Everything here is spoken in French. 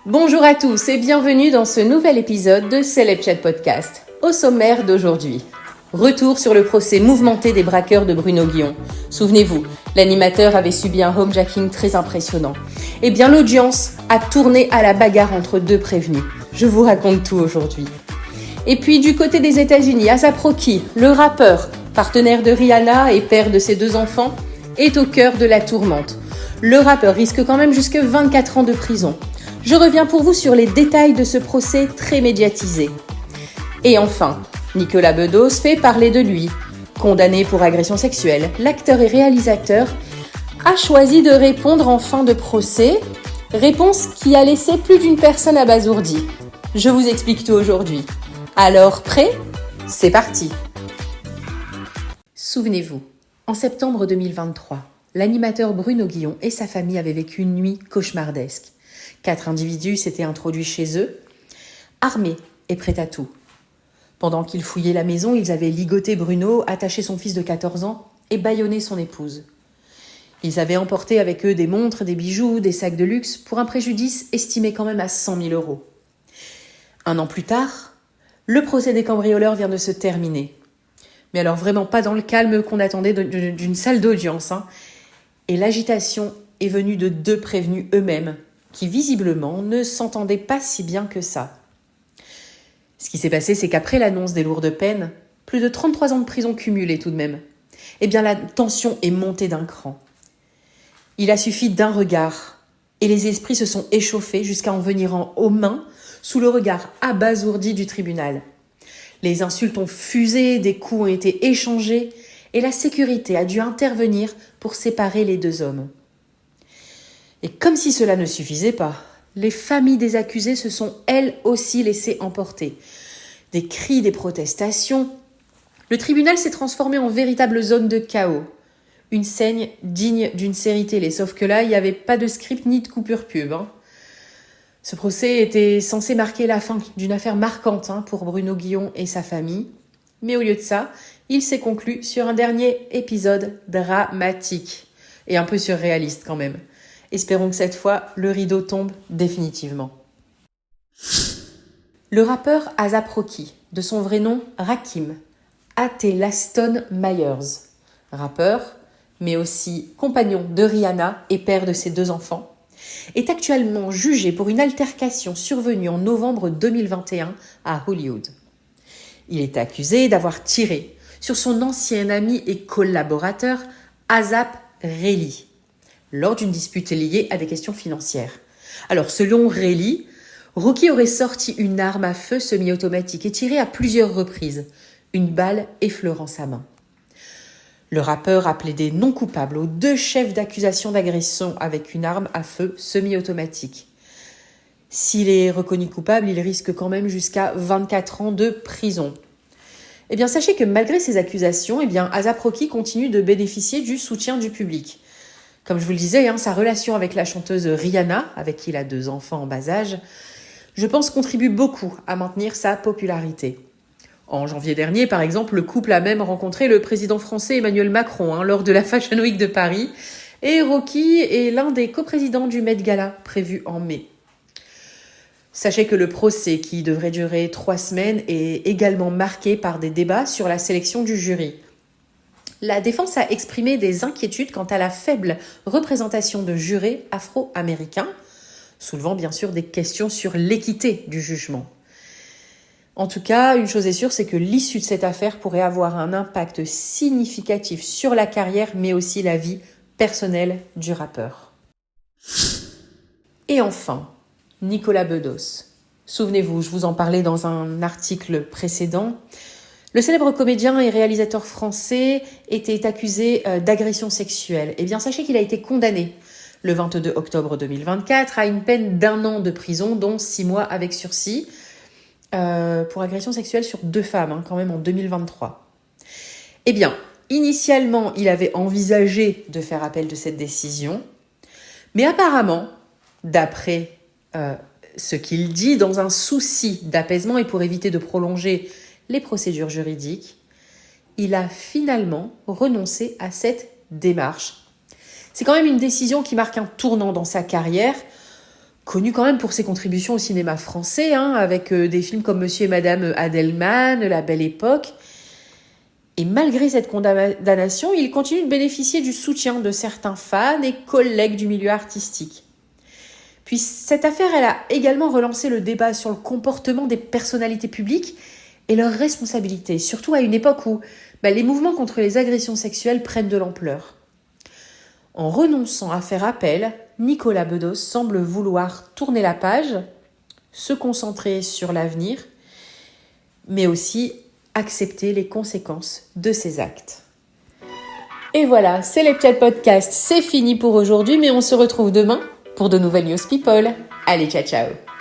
Bonjour à tous et bienvenue dans ce nouvel épisode de Celeb Chat Podcast. Au sommaire d'aujourd'hui, retour sur le procès mouvementé des braqueurs de Bruno Guillon. Souvenez-vous, l'animateur avait subi un homejacking très impressionnant. Eh bien, l'audience a tourné à la bagarre entre deux prévenus. Je vous raconte tout aujourd'hui. Et puis, du côté des États-Unis, A$AP Rocky, le rappeur, partenaire de Rihanna et père de ses 2 enfants, est au cœur de la tourmente. Le rappeur risque quand même jusque 24 ans de prison. Je reviens pour vous sur les détails de ce procès très médiatisé. Et enfin, Nicolas Bedos fait parler de lui. Condamné pour agression sexuelle, l'acteur et réalisateur a choisi de répondre en fin de procès, réponse qui a laissé plus d'une personne abasourdie. Je vous explique tout aujourd'hui. Alors, prêt ? C'est parti ! Souvenez-vous, en septembre 2023, l'animateur Bruno Guillon et sa famille avaient vécu une nuit cauchemardesque. 4 individus s'étaient introduits chez eux, armés et prêts à tout. Pendant qu'ils fouillaient la maison, ils avaient ligoté Bruno, attaché son fils de 14 ans et bâillonné son épouse. Ils avaient emporté avec eux des montres, des bijoux, des sacs de luxe pour un préjudice estimé quand même à 100 000 €. 1 an plus tard, le procès des cambrioleurs vient de se terminer. Mais alors vraiment pas dans le calme qu'on attendait d'une salle d'audience. Et l'agitation est venue de 2 prévenus eux-mêmes, qui visiblement ne s'entendaient pas si bien que ça. Ce qui s'est passé, c'est qu'après l'annonce des lourdes peines, plus de 33 ans de prison cumulés tout de même, eh bien la tension est montée d'un cran. Il a suffi d'un regard, et les esprits se sont échauffés jusqu'à en venir aux mains sous le regard abasourdi du tribunal. Les insultes ont fusé, des coups ont été échangés, et la sécurité a dû intervenir pour séparer les 2 hommes. Et comme si cela ne suffisait pas, les familles des accusés se sont elles aussi laissées emporter. Des cris, des protestations. Le tribunal s'est transformé en véritable zone de chaos. Une scène digne d'une série télé, sauf que là, il n'y avait pas de script ni de coupure pub. Ce procès était censé marquer la fin d'une affaire marquante pour Bruno Guillon et sa famille. Mais au lieu de ça, il s'est conclu sur un dernier épisode dramatique. Et un peu surréaliste quand même. Espérons que cette fois, le rideau tombe définitivement. Le rappeur A$AP Rocky, de son vrai nom Rakim Laston Myers, rappeur, mais aussi compagnon de Rihanna et père de ses 2 enfants, est actuellement jugé pour une altercation survenue en novembre 2021 à Hollywood. Il est accusé d'avoir tiré sur son ancien ami et collaborateur ASAP Rocky lors d'une dispute liée à des questions financières. Alors, selon Rocky, Rocky aurait sorti une arme à feu semi-automatique et tiré à plusieurs reprises, une balle effleurant sa main. Le rappeur a plaidé non coupable aux 2 chefs d'accusation d'agression avec une arme à feu semi-automatique. S'il est reconnu coupable, il risque quand même jusqu'à 24 ans de prison. Eh bien, sachez que malgré ces accusations, A$AP Rocky continue de bénéficier du soutien du public. Comme je vous le disais, sa relation avec la chanteuse Rihanna, avec qui il a 2 enfants en bas âge, je pense contribue beaucoup à maintenir sa popularité. En janvier dernier, par exemple, le couple a même rencontré le président français Emmanuel Macron lors de la Fashion Week de Paris, et Rocky est l'un des coprésidents du Met Gala prévu en mai. Sachez que le procès, qui devrait durer 3 semaines, est également marqué par des débats sur la sélection du jury. La défense a exprimé des inquiétudes quant à la faible représentation de jurés afro-américains, soulevant bien sûr des questions sur l'équité du jugement. En tout cas, une chose est sûre, c'est que l'issue de cette affaire pourrait avoir un impact significatif sur la carrière, mais aussi la vie personnelle du rappeur. Et enfin, Nicolas Bedos. Souvenez-vous, je vous en parlais dans un article précédent. Le célèbre comédien et réalisateur français était accusé d'agression sexuelle. Eh bien, sachez qu'il a été condamné le 22 octobre 2024 à une peine d'1 an de prison, dont 6 mois avec sursis, pour agression sexuelle sur 2 femmes, quand même en 2023. Eh bien, initialement, il avait envisagé de faire appel de cette décision, mais apparemment, d'après ce qu'il dit, dans un souci d'apaisement et pour éviter de prolonger les procédures juridiques, il a finalement renoncé à cette démarche. C'est quand même une décision qui marque un tournant dans sa carrière, connu quand même pour ses contributions au cinéma français, avec des films comme Monsieur et Madame Adelman, La Belle Époque. Et malgré cette condamnation, il continue de bénéficier du soutien de certains fans et collègues du milieu artistique. Puis cette affaire, elle a également relancé le débat sur le comportement des personnalités publiques et leurs responsabilités, surtout à une époque où les mouvements contre les agressions sexuelles prennent de l'ampleur. En renonçant à faire appel, Nicolas Bedos semble vouloir tourner la page, se concentrer sur l'avenir, mais aussi accepter les conséquences de ses actes. Et voilà, c'est les Piat Podcast, c'est fini pour aujourd'hui, mais on se retrouve demain pour de nouvelles news people. Allez, ciao ciao.